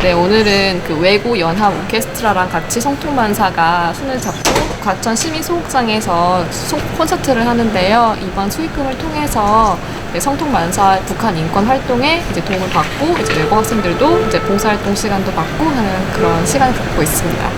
네, 오늘은 그 외고 연합 오케스트라랑 같이 성통만사가 손을 잡고 과천 시민소극장에서 콘서트를 하는데요. 이번 수익금을 통해서 성통만사 북한 인권 활동에 이제 도움을 받고 이제 외고 학생들도 이제 봉사활동 시간도 받고 하는 그런 시간을 갖고 있습니다.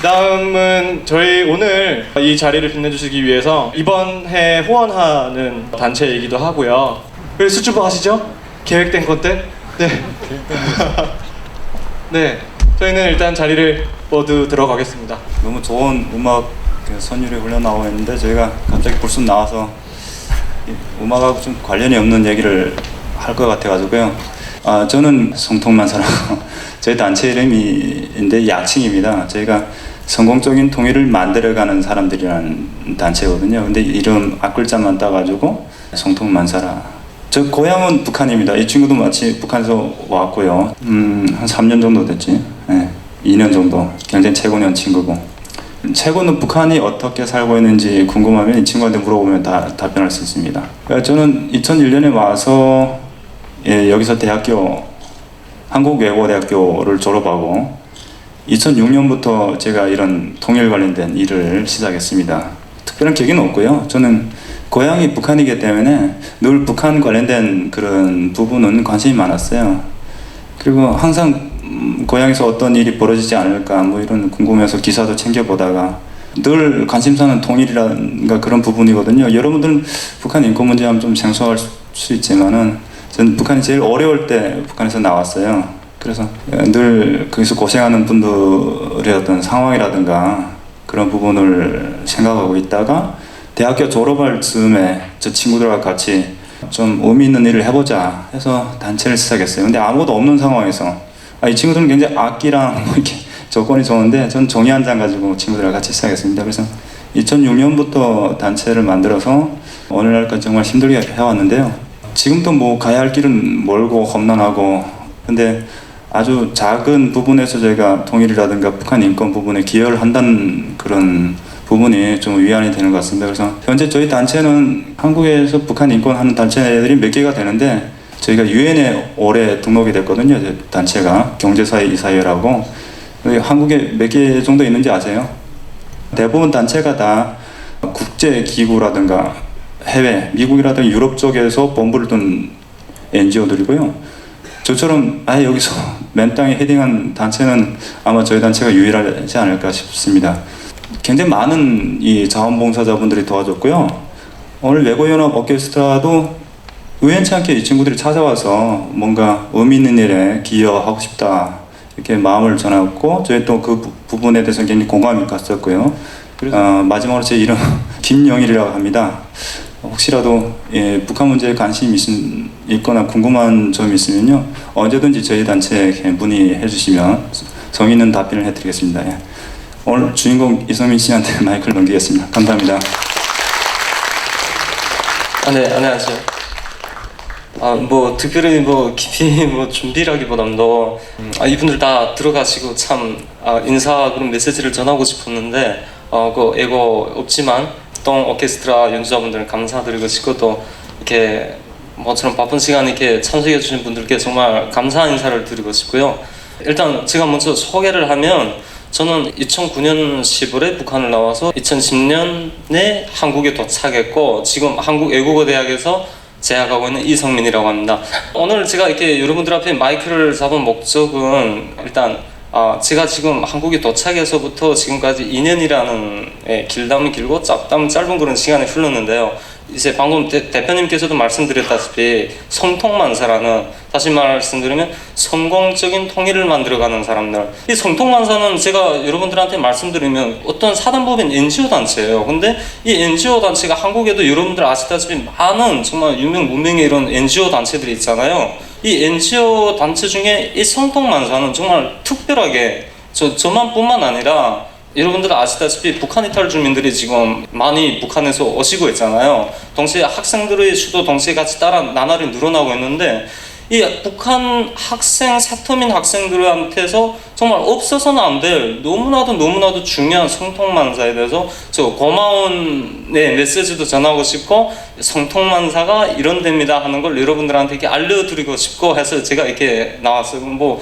다음은 저희 오늘 이 자리를 빛내주시기 위해서 이번 해 후원하는 단체이기도 하고요. 왜 수줍어 하시죠? 계획된 건데? 네. 네. 저희는 일단 자리를 모두 들어가겠습니다. 너무 좋은 음악 선율이 흘러나오고 있는데 저희가 갑자기 불쑥 나와서 음악하고 좀 관련이 없는 얘기를 할 것 같아가지고요. 저는 성통만사라고 저희 단체 이름인데 약칭입니다. 저희가 성공적인 통일을 만들어가는 사람들이라는 단체거든요. 근데 이름 앞글자만 따가지고 성통만사라. 저 고향은 북한입니다. 이 친구도 마치 북한에서 왔고요. 한 3년 정도 됐지. 네, 2년 정도. 굉장히 최고년 친구고. 최고는 북한이 어떻게 살고 있는지 궁금하면 이 친구한테 물어보면 다 답변할 수 있습니다. 저는 2001년에 와서 여기서 한국외고대학교를 졸업하고 2006년부터 제가 이런 통일 관련된 일을 시작했습니다. 특별한 계기는 없고요. 저는 고향이 북한이기 때문에 늘 북한 관련된 그런 부분은 관심이 많았어요. 그리고 항상 고향에서 어떤 일이 벌어지지 않을까 뭐 이런 궁금해서 기사도 챙겨보다가 늘 관심사는 통일이라든가 그런 부분이거든요. 여러분들은 북한 인권 문제 하면 좀 생소할 수 있지만은 저는 북한이 제일 어려울 때 북한에서 나왔어요. 그래서 늘 거기서 고생하는 분들의 어떤 상황이라든가 그런 부분을 생각하고 있다가 대학교 졸업할 즈음에 저 친구들과 같이 좀 의미 있는 일을 해보자 해서 단체를 시작했어요. 근데 아무것도 없는 상황에서 이 친구들은 굉장히 악기랑 뭐 이렇게 조건이 좋은데 전 종이 한 장 가지고 친구들과 같이 시작했습니다. 그래서 2006년부터 단체를 만들어서 오늘날까지 정말 힘들게 해왔는데요. 지금도 뭐 가야 할 길은 멀고 험난하고 근데 아주 작은 부분에서 저희가 통일이라든가 북한 인권 부분에 기여를 한다는 그런 부분이 좀 위안이 되는 것 같습니다. 그래서 현재 저희 단체는 한국에서 북한 인권 하는 단체들이 몇 개가 되는데 저희가 유엔에 올해 등록이 됐거든요. 단체가 경제사회 이사회라고. 한국에 몇 개 정도 있는지 아세요? 대부분 단체가 다 국제기구라든가 해외, 미국이라든가 유럽 쪽에서 본부를 둔 NGO들이고요. 저처럼 아예 여기서 맨 땅에 헤딩한 단체는 아마 저희 단체가 유일하지 않을까 싶습니다. 굉장히 많은 이 자원봉사자분들이 도와줬고요. 오늘 외고연합 오케스트라도 우연치 않게 이 친구들이 찾아와서 뭔가 의미 있는 일에 기여하고 싶다 이렇게 마음을 전했고 저희 또 그 부분에 대해서 굉장히 공감이 갔었고요. 마지막으로 제 이름 김영일이라고 합니다. 혹시라도 북한 문제에 관심이 있거나 궁금한 점이 있으면요 언제든지 저희 단체에 문의해 주시면 성의 있는 답변을 해드리겠습니다. 오늘 주인공 이성민 씨한테 마이크를 넘기겠습니다. 감사합니다. 네, 안녕하세요. 뭐 특별히 뭐 깊이 뭐 준비라기보다도 이분들 다 들어가시고 참 인사 그런 메시지를 전하고 싶었는데 그 애고 없지만 동 오케스트라 연주자분들 감사드리고 싶고 또 이렇게 뭐처럼 바쁜 시간에 이렇게 참석해 주신 분들께 정말 감사한 인사를 드리고 싶고요. 일단 제가 먼저 소개를 하면 저는 2009년 10월에 북한을 나와서 2010년에 한국에 도착했고 지금 한국외국어대학에서 재학하고 있는 이성민이라고 합니다. 오늘 제가 이렇게 여러분들 앞에 마이크를 잡은 목적은 일단 제가 지금 한국에 도착해서부터 지금까지 2년이라는 길다면 길고 짧다면 짧은 그런 시간이 흘렀는데요. 이제 방금 대표님께서도 말씀드렸다시피 성통만사라는, 다시 말씀드리면 성공적인 통일을 만들어가는 사람들. 이 성통만사는 제가 여러분들한테 말씀드리면 어떤 사단법인 NGO 단체예요. 근데 이 NGO 단체가 한국에도 여러분들 아시다시피 많은 정말 유명 무명의 이런 NGO 단체들이 있잖아요. 이 NGO 단체 중에 이 성통만사는 정말 특별하게 저만뿐만 아니라 여러분들 아시다시피 북한 이탈 주민들이 지금 많이 북한에서 오시고 있잖아요. 동시에 학생들의 수도 동시에 같이 따라 나날이 늘어나고 있는데, 이 북한 학생, 세터민 학생들한테서 정말 없어서는 안 될 너무나도 중요한 성통만사에 대해서 저 고마운 메시지도 전하고 싶고, 성통만사가 이런 데입니다 하는 걸 여러분들한테 이렇게 알려드리고 싶고 해서 제가 이렇게 나왔어요. 뭐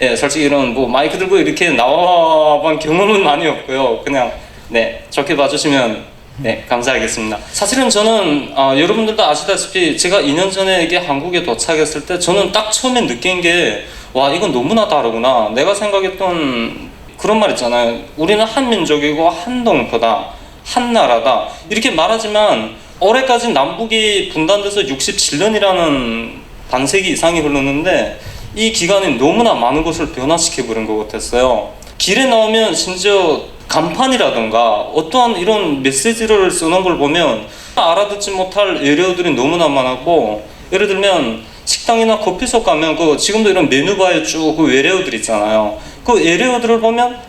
예, 솔직히 이런 뭐 마이크 들고 이렇게 나와본 경험은 많이 없고요. 그냥 네, 좋게 봐주시면 네, 감사하겠습니다. 사실은 저는 여러분들도 아시다시피 제가 2년 전에 이게 한국에 도착했을 때 저는 딱 처음에 느낀 게, 와, 이건 너무나 다르구나. 내가 생각했던 그런 말 있잖아요. 우리는 한 민족이고 한 동포다, 한 나라다, 이렇게 말하지만 올해까지 남북이 분단돼서 67년이라는 반세기 이상이 흐르는데 이 기간에 너무나 많은 것을 변화시켜버린 것 같았어요. 길에 나오면 심지어 간판이라든가 어떠한 이런 메시지를 쓰는 걸 보면 알아듣지 못할 예료들이 너무나 많았고, 예를 들면 식당이나 커피숍 가면 그 지금도 이런 메뉴바에 쭉 그 외래어들 있잖아요. 그 외래어들을 보면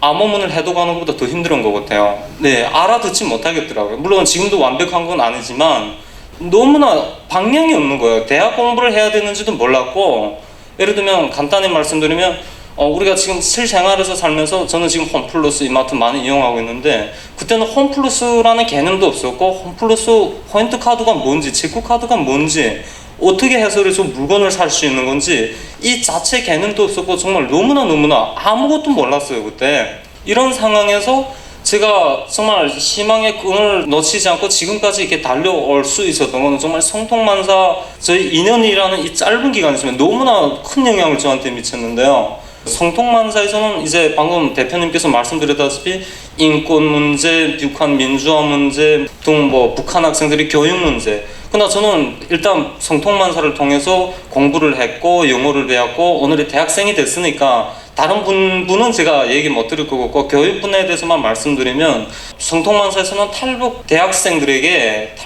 암호문을 해독하는 것보다 더 힘든 것 같아요. 네, 알아듣지 못하겠더라고요. 물론 지금도 완벽한 건 아니지만 너무나 방향이 없는 거예요. 대학 공부를 해야 되는지도 몰랐고, 예를 들면 간단히 말씀드리면 우리가 지금 실생활에서 살면서 저는 지금 홈플러스 이마트 많이 이용하고 있는데, 그때는 홈플러스라는 개념도 없었고, 홈플러스 포인트 카드가 뭔지, 체크 카드가 뭔지, 어떻게 해서해서 물건을 살 수 있는 건지 이 자체 개념도 없었고, 정말 너무나 아무것도 몰랐어요 그때. 이런 상황에서 제가 정말 희망의 끈을 놓치지 않고 지금까지 이렇게 달려올 수 있었던 건 정말 성통만사 저희 2년이라는 이 짧은 기간이지만 너무나 큰 영향을 저한테 미쳤는데요. 성통만사에서는 이제 방금 대표님께서 말씀드렸다시피 인권 문제, 북한 민주화 문제 등 뭐 북한 학생들의 교육 문제, 그러나 저는 일단 성통만사를 통해서 공부를 했고 영어를 배웠고 오늘의 대학생이 됐으니까 다른 분은 제가 얘기 못 드릴 것 같고, 교육 분야에 대해서만 말씀드리면 성통만사에서는 탈북 학생들에게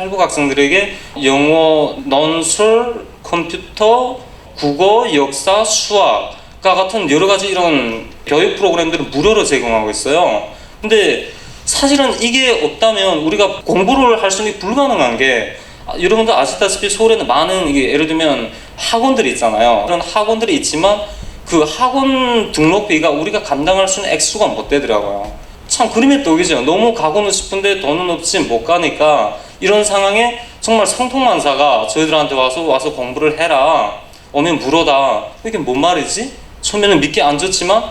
영어, 논술, 컴퓨터, 국어, 역사, 수학과 같은 여러 가지 이런 교육 프로그램들을 무료로 제공하고 있어요. 근데 사실은 이게 없다면 우리가 공부를 할 수는 불가능한 게, 여러분들 아시다시피 서울에는 많은 예를 들면 학원들이 있잖아요. 그런 학원들이 있지만 그 학원 등록비가 우리가 감당할 수 있는 액수가 못 되더라고요. 참 그림의 떡이죠. 너무 가고는 싶은데 돈은 없지 못 가니까, 이런 상황에 정말 성통만사가 저희들한테 와서 공부를 해라, 오면 무료다. 이게 뭔 말이지? 처음에는 믿기 안 좋지만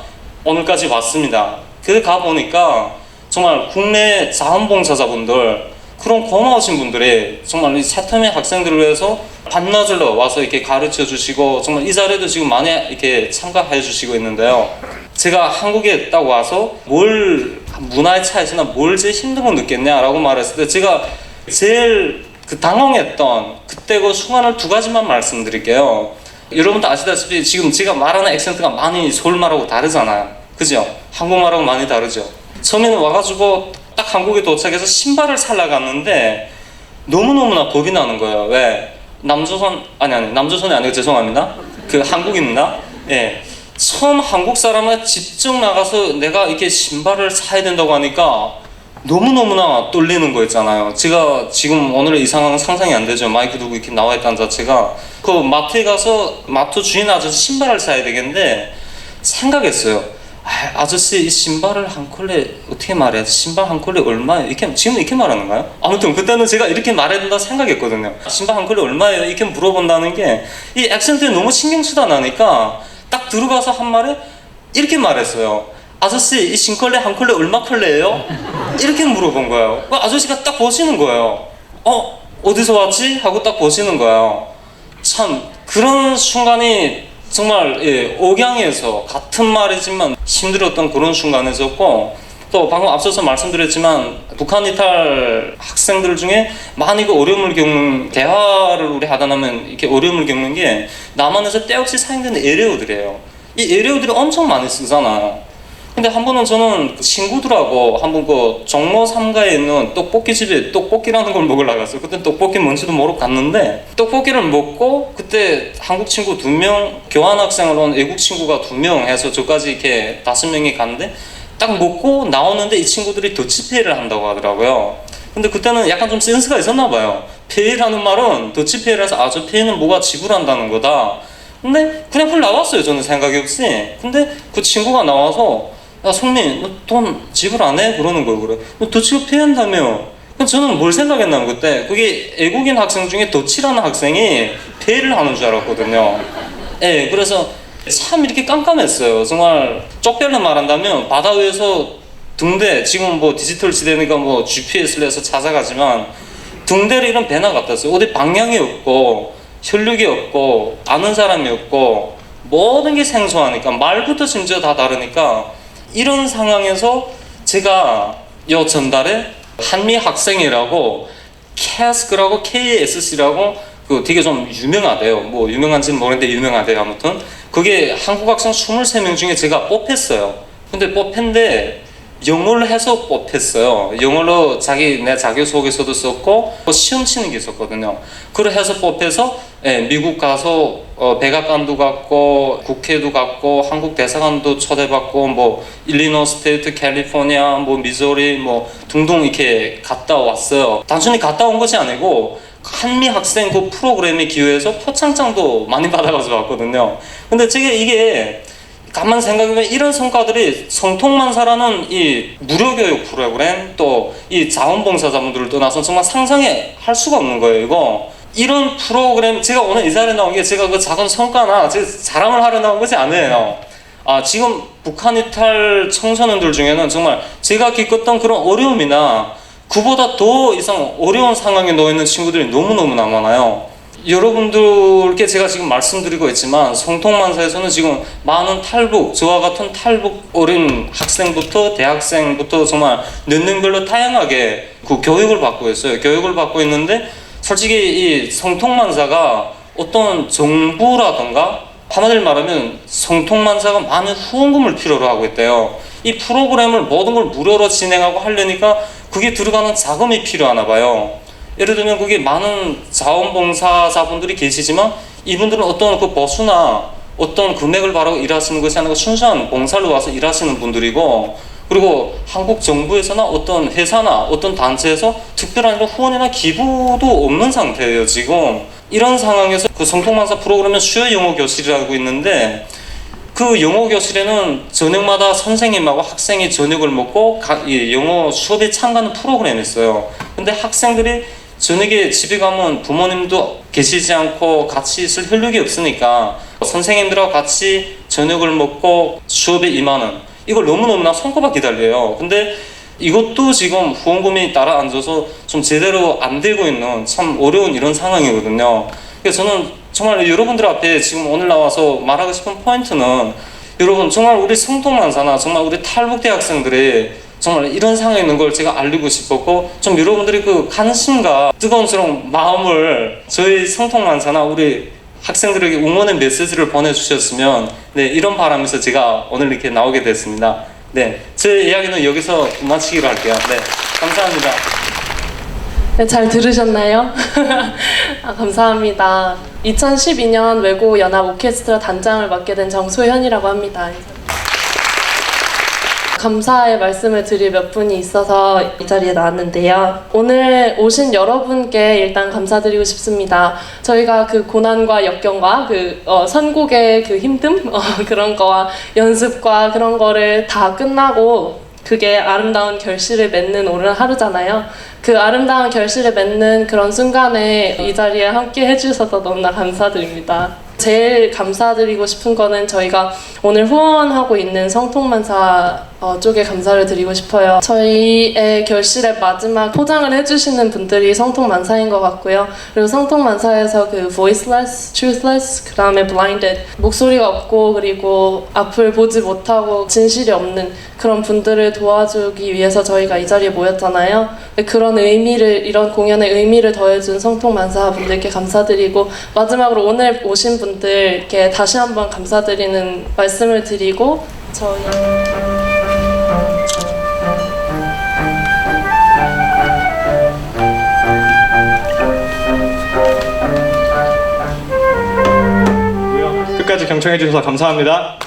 오늘까지 왔습니다. 그래 가보니까 정말 국내 자원봉사자분들, 그런 고마우신 분들이 정말 이 세터민 학생들을 위해서 반나절로 와서 이렇게 가르쳐 주시고, 정말 이 자리에도 지금 많이 이렇게 참가해 주시고 있는데요. 제가 한국에 딱 와서 문화의 차이나 뭘 제일 힘든 거 느꼈냐라고 말했을 때, 제가 제일 당황했던 그때 그 순간을 두 가지만 말씀드릴게요. 여러분도 아시다시피 지금 제가 말하는 액센트가 많이 서울말하고 다르잖아요. 그죠? 한국말하고 많이 다르죠. 처음에는 와가지고 딱 한국에 도착해서 신발을 사러 갔는데 너무너무나 겁이 나는 거예요. 왜? 남조선이 아니고 죄송합니다. 그 한국입니다. 예. 처음 한국 사람은 직접 나가서 내가 이렇게 신발을 사야 된다고 하니까 너무너무나 떨리는 거 있잖아요. 제가 지금 오늘 이 상황은 상상이 안 되죠. 마이크 들고 이렇게 나와 있다는 자체가. 그 마트에 가서 마트 주인 아저씨 신발을 사야 되겠는데 생각했어요. 아저씨 이 신발을 한 켤레 어떻게 말해야 돼? 신발 한 켤레 얼마예요? 지금 이렇게 말하는가요? 아무튼 그때는 제가 이렇게 말해야 된다 생각했거든요. 신발 한 켤레 얼마예요? 이렇게 물어본다는 게 이 액센트에 너무 신경 쓰다 나니까 딱 들어가서 한 말에 이렇게 말했어요. 아저씨 이 신컬레 한 컬레 얼마 컬레예요? 이렇게 물어본 거예요. 아저씨가 딱 보시는 거예요. 어디서 왔지? 하고 딱 보시는 거예요. 참 그런 순간이 정말 억양에서 같은 말이지만 힘들었던 그런 순간이었고, 또 방금 앞서서 말씀드렸지만 북한 이탈 학생들 중에 많이 그 어려움을 겪는, 대화를 우리 하다 나면 이렇게 어려움을 겪는 게 남한에서 때없이 사용되는 에레오들이에요. 이 에레오들이 엄청 많이 쓰잖아요. 근데 한 번은 저는 친구들하고 한번 그 종로 3가에 있는 떡볶이 집에 떡볶이라는 걸 먹으러 갔어요. 그때 떡볶이 뭔지도 모르고 갔는데 떡볶이를 먹고 그때 한국 친구 2명, 교환학생으로 온 외국 친구가 2명 해서 저까지 이렇게 5명이 갔는데 딱 먹고 나오는데 이 친구들이 더치페이를 한다고 하더라고요. 근데 그때는 약간 좀 센스가 있었나 봐요. 페이라는 말은 더치페이라서 저 페이는 뭐가 지불한다는 거다. 근데 그냥 훌 나왔어요. 저는 생각이 없이. 근데 그 친구가 나와서 야 손님 너 돈 지불 안 해? 그러는 거예요. 그래. 너 더치가 페이한다며. 그럼 저는 뭘 생각했냐면 그때 그게 외국인 학생 중에 더치라는 학생이 페이를 하는 줄 알았거든요. 예, 그래서 참 이렇게 깜깜했어요. 정말 쪽별로 말한다면 바다 위에서 등대, 지금 뭐 디지털 시대니까 뭐 GPS를 해서 찾아가지만 등대를 이런 배나 같았어요. 어디 방향이 없고 혈육이 없고 아는 사람이 없고 모든 게 생소하니까 말부터 심지어 다 다르니까 이런 상황에서 제가 요 전달에 한미 학생이라고 KSC라고 KSC라고 그 되게 좀 유명하대요. 뭐 유명한지는 모르겠는데 유명하대요. 아무튼 그게 한국 학생 23명 중에 제가 뽑혔어요. 근데 뽑혔는데 영어를 해서 뽑혔어요. 영어로 내 자기소개서도 썼고 시험 치는 게 있었거든요. 그걸 해서 뽑혀서 미국 가서 백악관도 갔고 국회도 갔고 한국 대사관도 초대받고 뭐 일리노이 스테이트, 캘리포니아, 뭐 미주리 뭐 등등 이렇게 갔다 왔어요. 단순히 갔다 온 것이 아니고 한미 학생 그 프로그램에 기여해서 표창장도 많이 받아가지고 왔거든요. 근데 이게 가만 생각해보면 이런 성과들이 성통만사라는 이 무료교육 프로그램 또 이 자원봉사자분들을 떠나서 정말 상상할 수가 없는 거예요. 이런 프로그램 제가 오늘 이 자리에 나온 게 제가 그 작은 성과나 제가 자랑을 하려 나온 것이 아니에요. 지금 북한 이탈 청소년들 중에는 정말 제가 겪었던 그런 어려움이나 그보다 더 이상 어려운 상황에 놓여있는 친구들이 너무너무나 많아요. 여러분들께 제가 지금 말씀드리고 있지만 성통만사에서는 지금 많은 탈북, 저와 같은 탈북 어린 학생부터 대학생부터 정말年齢별로 다양하게 그 교육을 받고 있어요. 교육을 받고 있는데 솔직히 이 성통만사가 어떤 정부라던가 한마디로 말하면 성통만사가 많은 후원금을 필요로 하고 있대요. 이 프로그램을 모든 걸 무료로 진행하고 하려니까 그게 들어가는 자금이 필요하나 봐요. 예를 들면 그게 많은 자원봉사자분들이 계시지만 이분들은 어떤 그 보수나 어떤 금액을 바라고 일하시는 것이 아니고 순수한 봉사로 와서 일하시는 분들이고 그리고 한국 정부에서나 어떤 회사나 어떤 단체에서 특별한 후원이나 기부도 없는 상태예요. 지금 이런 상황에서 그 성통만사 프로그램은 수요 영어 교실이라고 있는데 그 영어 교실에는 저녁마다 선생님하고 학생이 저녁을 먹고 영어 수업에 참가하는 프로그램이 있어요. 근데 학생들이 저녁에 집에 가면 부모님도 계시지 않고 같이 있을 혈육이 없으니까 선생님들하고 같이 저녁을 먹고 수업에 임하는 이걸 너무너무나 손꼽아 기다려요. 근데 이것도 지금 후원금이 따라 앉아서 좀 제대로 안 되고 있는 참 어려운 이런 상황이거든요. 그래서 저는 정말 여러분들 앞에 지금 오늘 나와서 말하고 싶은 포인트는 여러분 정말 우리 성통만사나 정말 우리 탈북 대학생들이 정말 이런 상황에 있는 걸 제가 알리고 싶었고 좀 여러분들이 그 관심과 뜨거운 마음을 저희 성통만사나 우리 학생들에게 응원의 메시지를 보내주셨으면 이런 바람에서 제가 오늘 이렇게 나오게 됐습니다. 제 이야기는 여기서 마치기로 할게요. 감사합니다. 잘 들으셨나요? 감사합니다. 2012년 외고 연합 오케스트라 단장을 맡게 된 정소현이라고 합니다. 감사의 말씀을 드릴 몇 분이 있어서 이 자리에 나왔는데요. 오늘 오신 여러분께 일단 감사드리고 싶습니다. 저희가 그 고난과 역경과 그 선곡의 그 힘듦 그런 거와 연습과 그런 거를 다 끝나고 그게 아름다운 결실을 맺는 오늘 하루잖아요. 그 아름다운 결실을 맺는 그런 순간에 이 자리에 함께 해주셔서 너무나 감사드립니다. 제일 감사드리고 싶은 거는 저희가 오늘 후원하고 있는 성통만사 쪽에 감사를 드리고 싶어요. 저희의 결실의 마지막 포장을 해주시는 분들이 성통만사인 것 같고요. 그리고 성통만사에서 그 voiceless, truthless, 그 다음에 blinded, 목소리가 없고 그리고 앞을 보지 못하고 진실이 없는 그런 분들을 도와주기 위해서 저희가 이 자리에 모였잖아요. 그런 의미를, 이런 공연의 의미를 더해준 성통만사 분들께 감사드리고, 마지막으로 오늘 오신 분들께 다시 한번 감사드리는 말씀을 드리고, 저희 끝까지 경청해 주셔서 감사합니다.